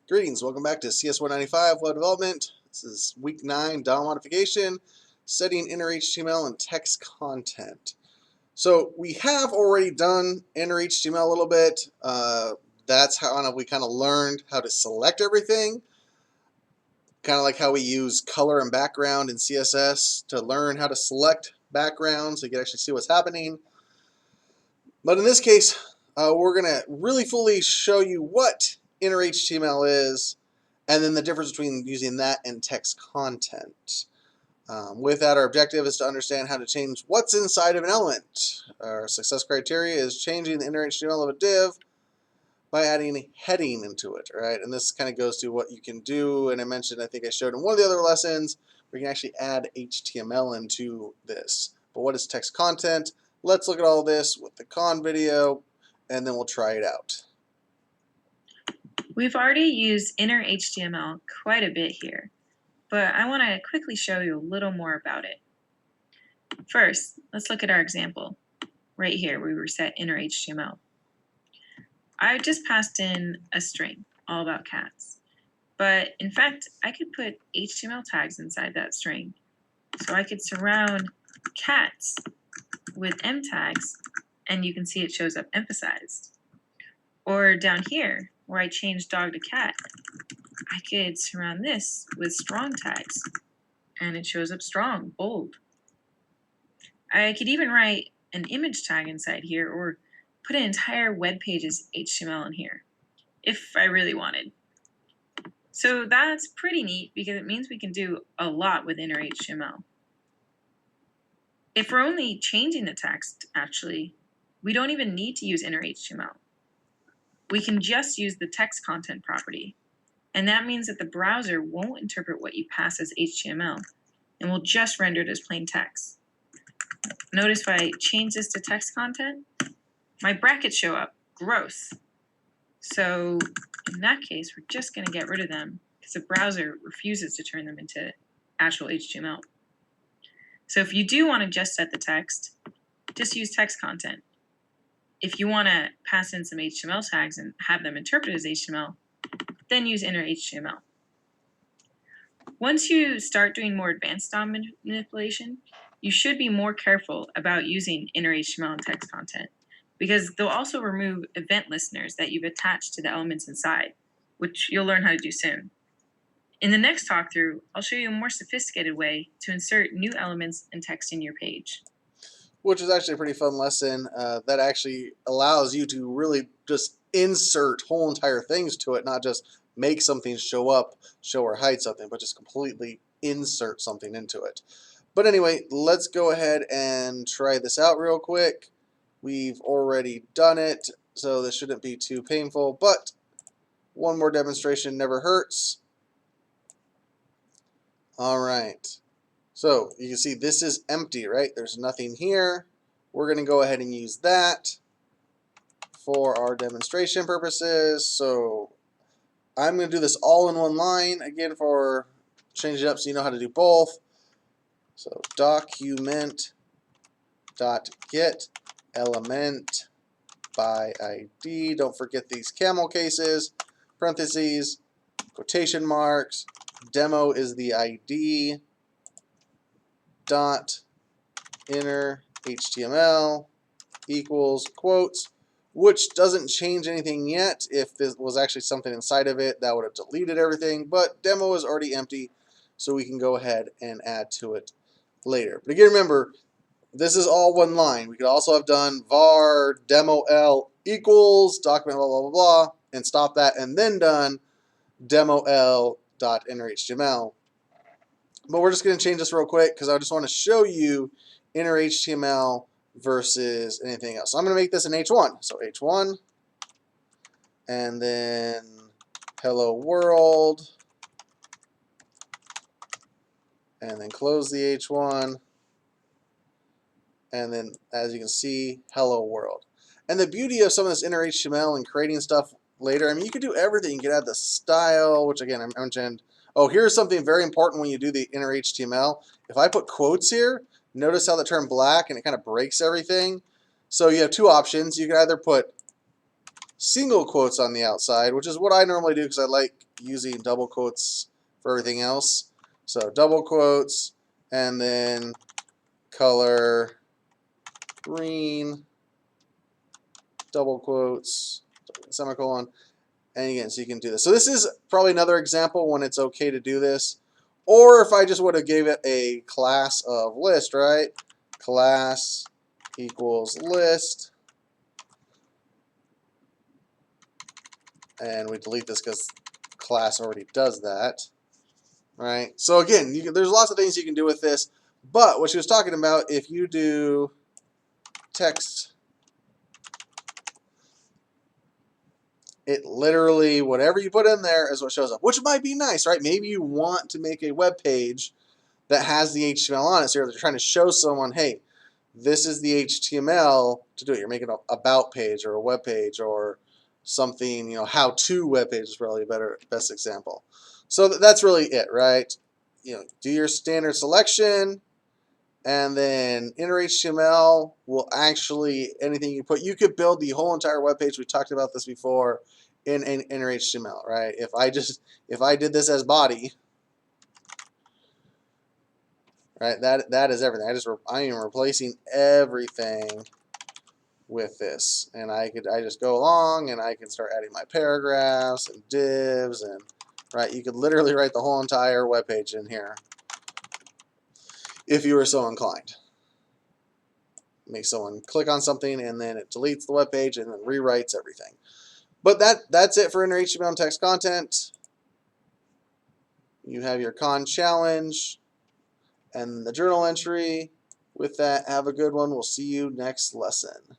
Greetings, welcome back to CS195 Web Development. This is week 9, DOM modification, setting innerHTML and text content. So we have already done innerHTML a little bit. That's how we kind of learned how to select everything. Kind of like how we use color and background in CSS to learn how to select backgrounds so you can actually see what's happening. But in this case, we're going to really fully show you what innerHTML is, and then the difference between using that and text content. With that, our objective is to understand how to change what's inside of an element. Our success criteria is changing the innerHTML of a div by adding a heading into it, right? And this kind of goes to what you can do, and I mentioned, I think I showed in one of the other lessons, we can actually add HTML into this. But what is text content? Let's look at all this with the con video, and then we'll try it out. We've already used innerHTML quite a bit here, but I want to quickly show you a little more about it. First, let's look at our example right here where we set innerHTML. I just passed in a string all about cats, but in fact I could put HTML tags inside that string, so I could surround cats with M tags, and you can see it shows up emphasized. Or down here where I changed dog to cat, I could surround this with strong tags, and it shows up strong, bold. I could even write an image tag inside here, or put an entire web page's HTML in here, if I really wanted. So that's pretty neat because it means we can do a lot with innerHTML. If we're only changing the text, actually, we don't even need to use innerHTML. We can just use the text content property. And that means that the browser won't interpret what you pass as HTML and will just render it as plain text. Notice if I change this to text content, my brackets show up, gross. So in that case, we're just going to get rid of them because the browser refuses to turn them into actual HTML. So if you do want to just set the text, just use text content. If you want to pass in some HTML tags and have them interpreted as HTML, then use innerHTML. Once you start doing more advanced DOM manipulation, you should be more careful about using innerHTML and text content, because they'll also remove event listeners that you've attached to the elements inside, which you'll learn how to do soon. In the next talkthrough, I'll show you a more sophisticated way to insert new elements and text in your page. Which is actually a pretty fun lesson that actually allows you to really just insert whole entire things to it, not just make something show up, show or hide something, but just completely insert something into it. But anyway, let's go ahead and try this out real quick. We've already done it, so this shouldn't be too painful, but one more demonstration never hurts. All right. So you can see this is empty, right? There's nothing here. We're going to go ahead and use that for our demonstration purposes. So I'm going to do this all in one line again for change it up so you know how to do both. So document.get element by ID. Don't forget these camel cases, parentheses, quotation marks. Demo is the ID. Dot innerHTML equals quotes, which doesn't change anything yet. If this was actually something inside of it, that would have deleted everything, but demo is already empty, so we can go ahead and add to it later. But again, remember, this is all one line. We could also have done var demo L equals document blah blah blah blah and stop that, and then done demo L dot innerHTML. But we're just going to change this real quick because I just want to show you innerHTML versus anything else. So I'm going to make this an H1. So H1, and then hello world, and then close the H1, and then as you can see, hello world. And the beauty of some of this innerHTML and creating stuff later, I mean, you could do everything. You could add the style, which again I mentioned. Oh, here's something very important when you do the innerHTML. If I put quotes here, notice how they turn black and it kind of breaks everything. So you have two options. You can either put single quotes on the outside, which is what I normally do because I like using double quotes for everything else. So double quotes and then color green, double quotes, semicolon, and again, so you can do this. So this is probably another example when it's okay to do this. Or if I just would have gave it a class of list, right? Class equals list. And we delete this because class already does that, right? So again, there's lots of things you can do with this. But what she was talking about, if you do text, it literally, whatever you put in there is what shows up, which might be nice, right? Maybe you want to make a web page that has the HTML on it. So you're trying to show someone, hey, this is the HTML to do it. You're making an about page or a web page or something, how-to web page is probably a best example. So that's really it, right? Do your standard selection, and then innerHTML will actually, anything you put, you could build the whole entire web page. We talked about this before in innerHTML, right? If I did this as body, right? That is everything. I am replacing everything with this, and I just go along and I can start adding my paragraphs and divs, and right, you could literally write the whole entire web page in here if you were so inclined. Make someone click on something and then it deletes the web page and then rewrites everything. But that's it for innerHTML and text content. You have your con challenge and the journal entry. With that, have a good one. We'll see you next lesson.